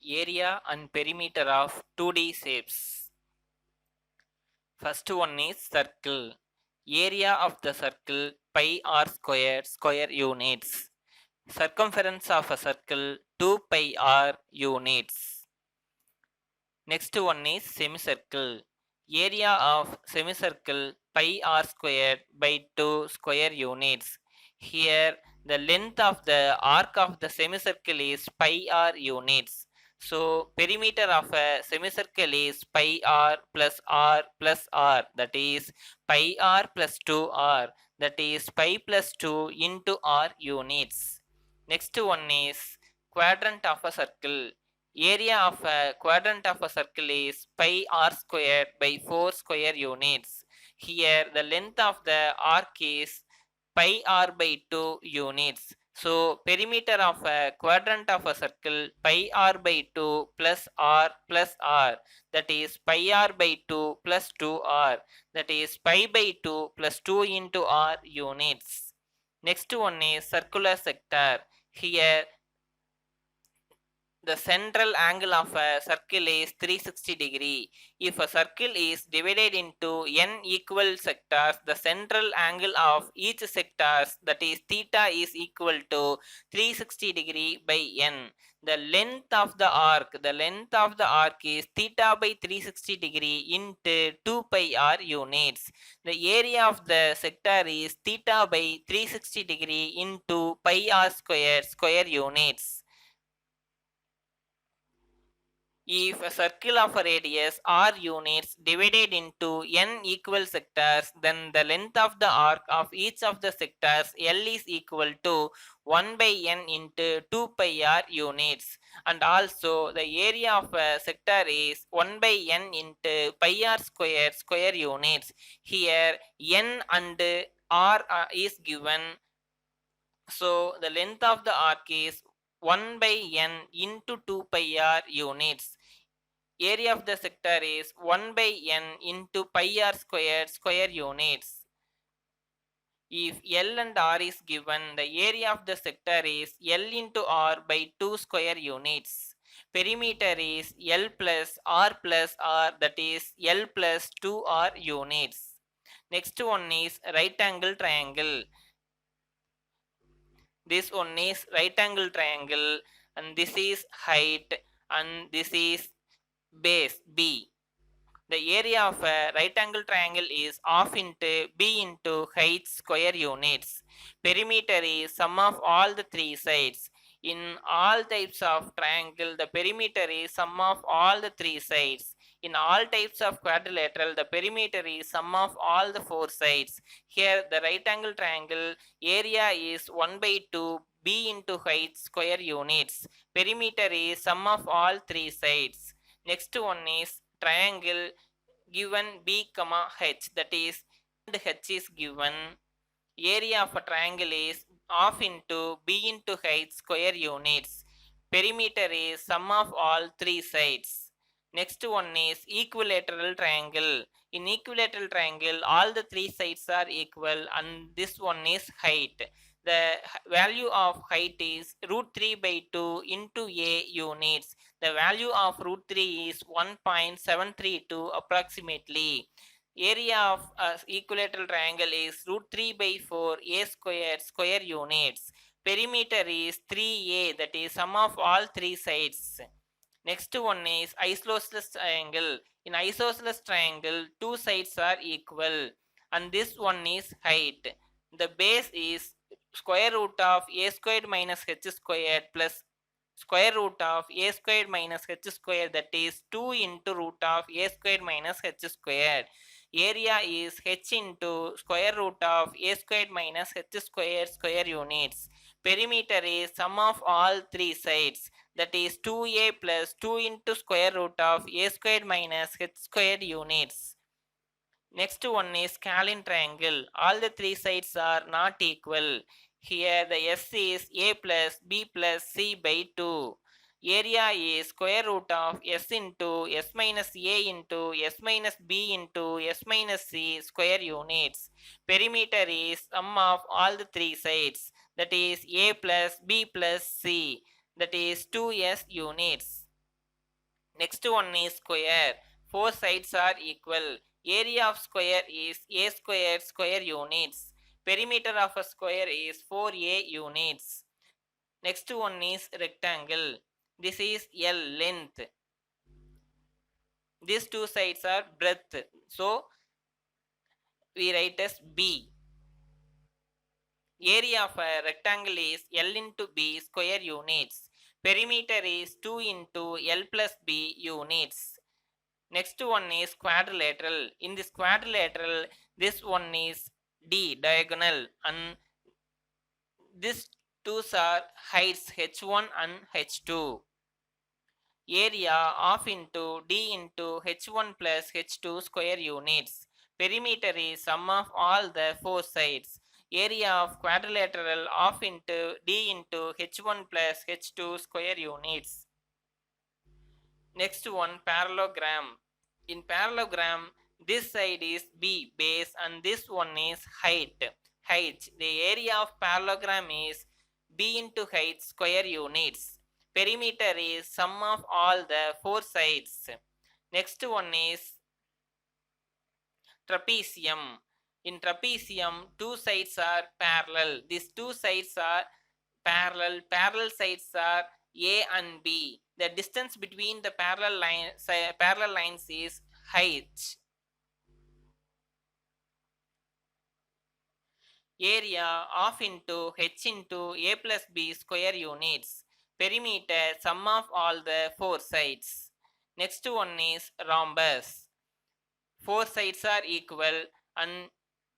area and perimeter of 2D shapes. First one is circle. Area of the circle pi r square square units. Circumference of a circle 2 pi r units. Next one is semicircle. Area of semicircle pi r square by 2 square units. Here the length of the arc of the semicircle is pi r units. So perimeter of a semicircle is pi r plus r plus r, that is pi r plus 2r, that is pi plus 2 into r units. Next one is quadrant of a circle. Area of a quadrant of a circle is pi r square by 4 square units. Here the length of the arc is pi r by 2 units. So perimeter of a quadrant of a circle pi r by 2 plus r, that is pi r by 2 plus 2r, that is pi by 2 plus 2 into r units. Next one is circular sector. Here the central angle of a circle is 360 degree. If a circle is divided into n equal sectors, the central angle of each sectors, that is theta, is equal to 360 degree by n. The length of the arc is theta by 360 degree into 2 pi r units. The area of the sector is theta by 360 degree into pi r square units. If a circle of a radius r units divided into n equal sectors, then the length of the arc of each of the sectors L is equal to 1 by n into 2 pi r units, and also the area of a sector is 1 by n into pi r square units. Here n and r is given, so the length of the arc is 1 by n into 2 pi r units. Area of the sector is 1 by n into pi r square units. If L and R is given, the area of the sector is L into R by 2 square units. Perimeter is L plus R, that is L plus 2R units. Next one is right angle triangle. This one is right angle triangle, and this is height, and this is base B. The area of a right angle triangle is half into b into height square units. Perimeter is sum of all the three sides. In all types of triangle, the perimeter is sum of all the three sides. In all types of quadrilateral, the perimeter is sum of all the four sides. Here, the right angle triangle area is 1 by 2 b into height square units. Perimeter is sum of all three sides. Next one is triangle given b comma h, that is and h is given. Area of a triangle is half into b into height square units. Perimeter is sum of all three sides. Next one is equilateral triangle. In equilateral triangle, all the three sides are equal, and this one is height. The value of height is root 3 by 2 into a units. The value of root 3 is 1.732 approximately. Area of equilateral triangle is root 3 by 4 a square units. Perimeter is 3a, that is sum of all three sides. Next one is isosceles triangle. In isosceles triangle, two sides are equal, and this one is height. The base is square root of a squared minus h squared plus square root of a squared minus h squared, that is 2 into root of a squared minus h squared. Area is h into square root of a squared minus h square units. Perimeter is sum of all three sides, that is 2a plus 2 into square root of a squared minus h squared units. Next one is scalene triangle. All the three sides are not equal. Here the S is a plus b plus c by 2. Area is square root of s into s minus a into s minus b into s minus c square units. Perimeter is sum of all the three sides, that is a plus b plus c, that is 2s units. Next one is square. Four sides are equal. Area of square is a square square units. Perimeter of a square is 4a units. Next one is rectangle. This is L length. These two sides are breadth. So we write as B. Area of a rectangle is L into B square units. Perimeter is 2 into L plus B units. Next one is quadrilateral. In this quadrilateral, this one is D diagonal, and these two are heights H1 and H2. Area of into D into H1 plus H2 square units. Perimeter is sum of all the four sides. Area of quadrilateral of into D into H1 plus H2 square units. Next one, parallelogram. In parallelogram, this side is B base and this one is height. The area of parallelogram is B into height square units. Perimeter is sum of all the four sides. Next one is trapezium. In trapezium, two sides are parallel. These two sides are parallel. Parallel sides are A and B. The distance between the parallel lines is height. Area of into H into A plus B square units. Perimeter sum of all the four sides. Next one is rhombus. Four sides are equal and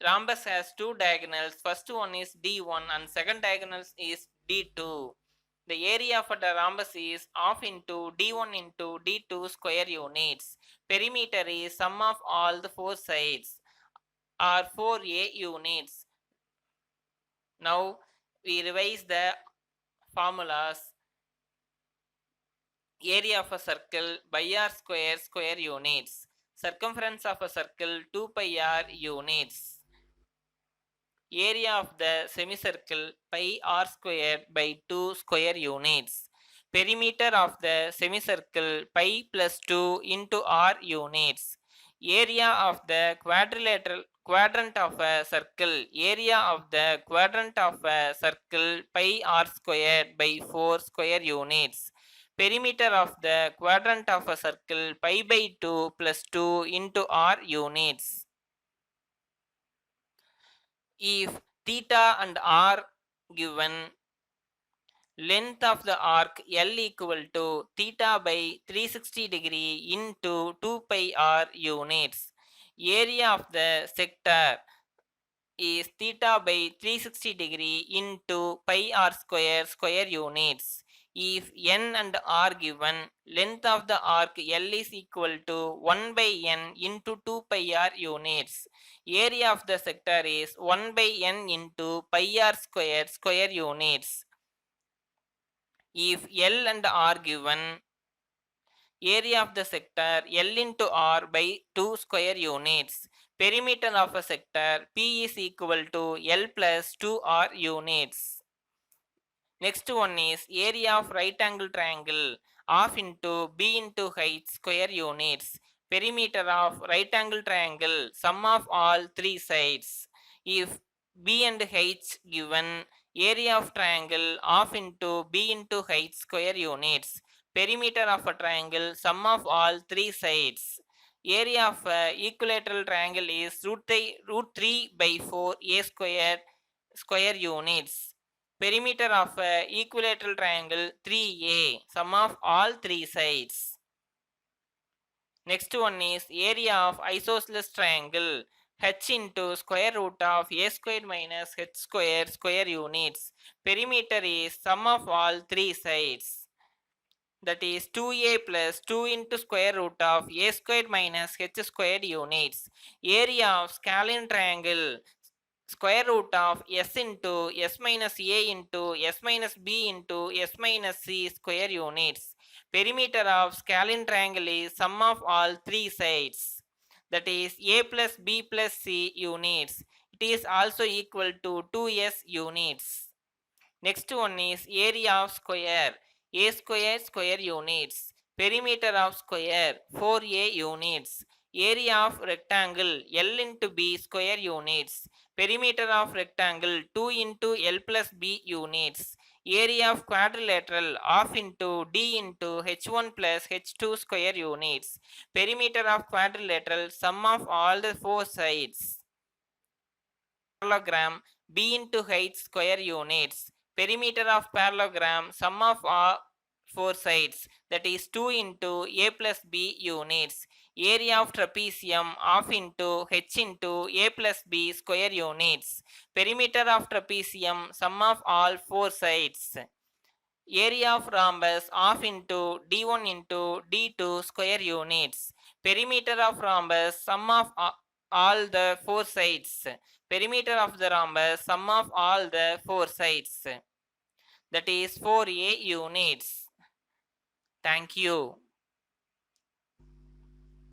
rhombus has two diagonals. First one is D1 and second diagonal is D2. The area of the rhombus is half into D1 into D2 square units. Perimeter is sum of all the four sides are 4a units. Now we revise the formulas. Area of a circle by r square square units. Circumference of a circle 2 pi r units. Area of the semicircle pi r square by 2 square units. Perimeter of the semicircle pi plus 2 into r units. Area of the quadrant of a circle. Area of the quadrant of a circle pi r square by 4 square units. Perimeter of the quadrant of a circle pi by 2 plus 2 into r units. If theta and r given, length of the arc L equal to theta by 360 degree into 2 pi r units. Area of the sector is theta by 360 degree into pi r square square units. If n and r given, length of the arc L is equal to 1 by n into 2 pi r units. Area of the sector is 1 by n into pi r square square units. If L and r given, area of the sector L into R by 2 square units. Perimeter of a sector P is equal to L plus 2R units. Next one is area of right angle triangle half into B into height square units. Perimeter of right angle triangle sum of all three sides. If B and H given, area of triangle half into B into height square units. Perimeter of a triangle sum of all three sides. Area of equilateral triangle is root 3 by 4 a square square units. Perimeter of equilateral triangle 3a, sum of all three sides. Next one is area of isosceles triangle h into square root of a squared minus h square square units. Perimeter is sum of all three sides. That is 2a plus 2 into square root of a squared minus h squared units. Area of scalene triangle square root of s into s minus a into s minus b into s minus c square units. Perimeter of scalene triangle is sum of all three sides. That is a plus b plus c units. It is also equal to 2s units. Next one is area of square. A square square units. Perimeter of square 4a units. Area of rectangle L into B square units. Perimeter of rectangle 2 into L plus B units. Area of quadrilateral half into D into H1 plus H2 square units. Perimeter of quadrilateral sum of all the four sides. Parallelogram B into height square units. Perimeter of parallelogram sum of all four sides, that is 2 into A plus B units. Area of trapezium half into H into A plus B square units. Perimeter of trapezium sum of all four sides. Area of rhombus half into D1 into D2 square units. Perimeter of rhombus sum of all the four sides. Perimeter of the rhombus sum of all the four sides, that is 4a units. Thank you.